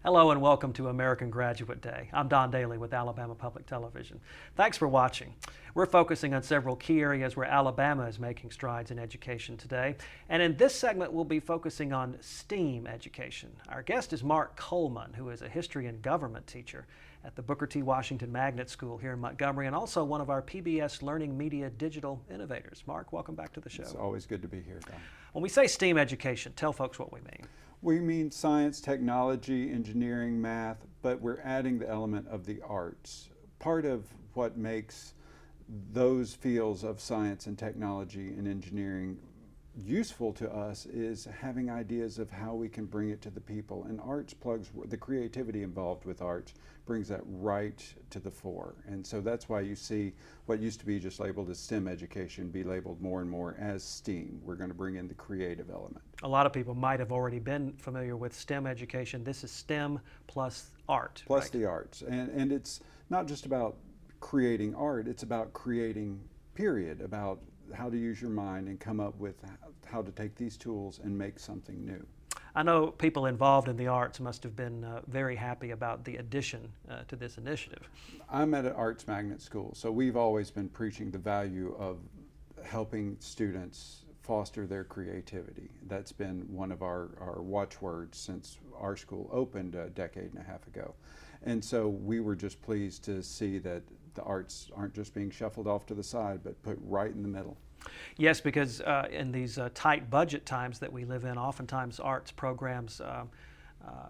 Hello and welcome to American Graduate Day. I'm Don Daly with Alabama Public Television. Thanks for watching. We're focusing on several key areas where Alabama is making strides in education today. And in this segment, we'll be focusing on STEAM education. Our guest is Mark Coleman, who is a history and government teacher at the Booker T. Washington Magnet School here in Montgomery, and also one of our PBS LearningMedia digital innovators. Mark, welcome back to the show. It's always good to be here, Don. When we say STEAM education, tell folks what we mean. We mean science, technology, engineering, math, but we're adding the element of the arts. Part of what makes those fields of science and technology and engineering useful to us is having ideas of how we can bring it to the people. And arts plugs, the creativity involved with arts brings that right to the fore. And so that's why you see what used to be just labeled as STEM education be labeled more and more as STEAM. We're going to bring in the creative element. A lot of people might have already been familiar with STEM education. This is STEM plus art. Plus right? the arts. And it's not just about creating art, it's about creating, period, about how to use your mind and come up with how to take these tools and make something new. I know people involved in the arts must have been very happy about the addition to this initiative. I'm at an arts magnet school, so we've always been preaching the value of helping students foster their creativity. That's been one of our watchwords since our school opened a decade and a half ago. And so we were just pleased to see that the arts aren't just being shuffled off to the side, but put right in the middle. Yes, because in these tight budget times that we live in, oftentimes arts programs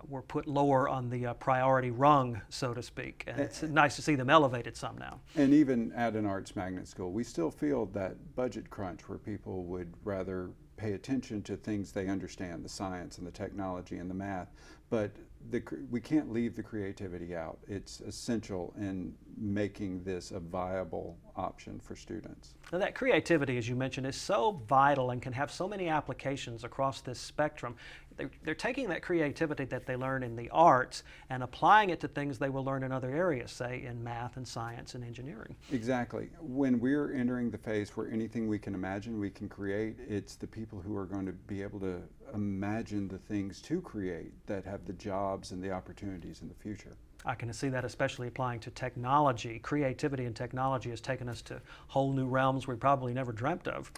were put lower on the priority rung, so to speak. And it's nice to see them elevated some now. And even at an arts magnet school, we still feel that budget crunch where people would rather pay attention to things they understand, the science and the technology and the math, but we can't leave the creativity out. It's essential in making this a viable option for students. Now that creativity, as you mentioned, is so vital and can have so many applications across this spectrum. They're taking that creativity that they learn in the arts and applying it to things they will learn in other areas, say in math and science and engineering. Exactly. When we're entering the phase where anything we can imagine, we can create, it's the people who are going to be able to imagine the things to create that have the jobs and the opportunities in the future. I can see that especially applying to technology. Creativity and technology has taken us to whole new realms we probably never dreamt of.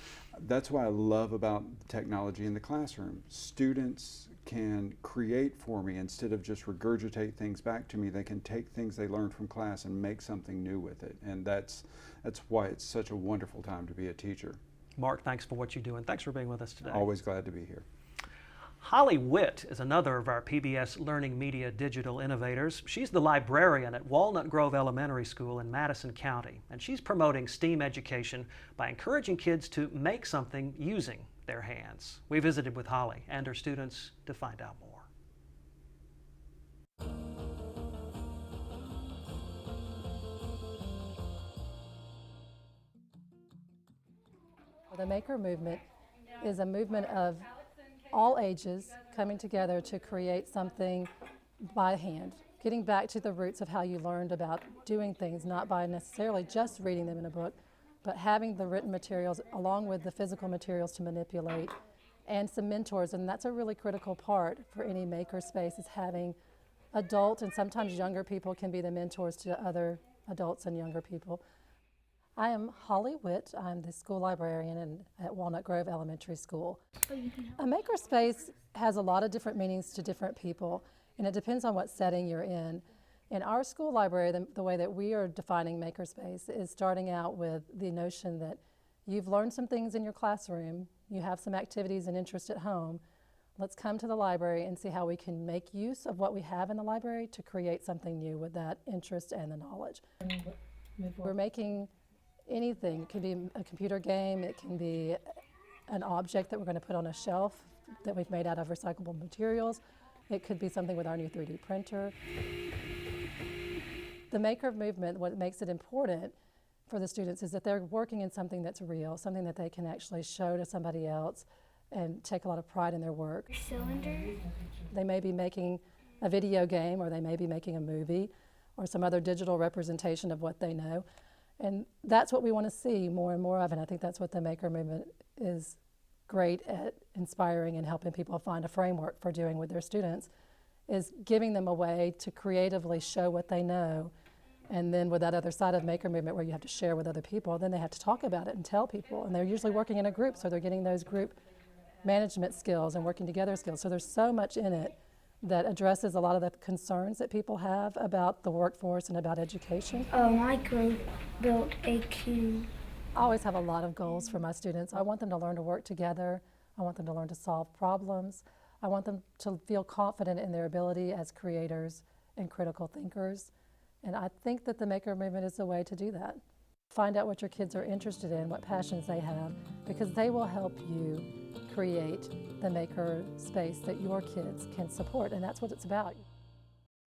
That's what I love about technology in the classroom. Students can create for me instead of just regurgitate things back to me. They can take things they learned from class and make something new with it. And that's why it's such a wonderful time to be a teacher. Mark, thanks for what you do, and thanks for being with us today. Always glad to be here. Holly Whitt is another of our PBS LearningMedia digital innovators. She's the librarian at Walnut Grove Elementary School in Madison County, and she's promoting STEAM education by encouraging kids to make something using their hands. We visited with Holly and her students to find out more. The Maker Movement is a movement of all ages coming together to create something by hand, getting back to the roots of how you learned about doing things, not by necessarily just reading them in a book, but having the written materials along with the physical materials to manipulate and some mentors. And that's a really critical part for any maker space, is having adult and sometimes younger people can be the mentors to other adults and younger people. I am Holly Whitt. I'm the school librarian at Walnut Grove Elementary School. A makerspace has a lot of different meanings to different people, and it depends on what setting you're in. In our school library, the way that we are defining makerspace is starting out with the notion that you've learned some things in your classroom, you have some activities and interests at home. Let's come to the library and see how we can make use of what we have in the library to create something new with that interest and the knowledge. We're making anything. It can be a computer game, it can be an object that we're going to put on a shelf that we've made out of recyclable materials. It could be something with our new 3D printer. The maker movement, what makes it important for the students is that they're working in something that's real, something that they can actually show to somebody else and take a lot of pride in their work. Cylinder. They may be making a video game, or they may be making a movie, or some other digital representation of what they know. And that's what we want to see more and more of, and I think that's what the maker movement is great at inspiring and helping people find a framework for doing with their students, is giving them a way to creatively show what they know. And then with that other side of maker movement where you have to share with other people, then they have to talk about it and tell people. And they're usually working in a group, so they're getting those group management skills and working together skills. So there's so much in it that addresses a lot of the concerns that people have about the workforce and about education. My group built a cube. I always have a lot of goals for my students. I want them to learn to work together. I want them to learn to solve problems. I want them to feel confident in their ability as creators and critical thinkers. And I think that the maker movement is a way to do that. Find out what your kids are interested in, what passions they have, because they will help you create the maker space that your kids can support, and that's what it's about.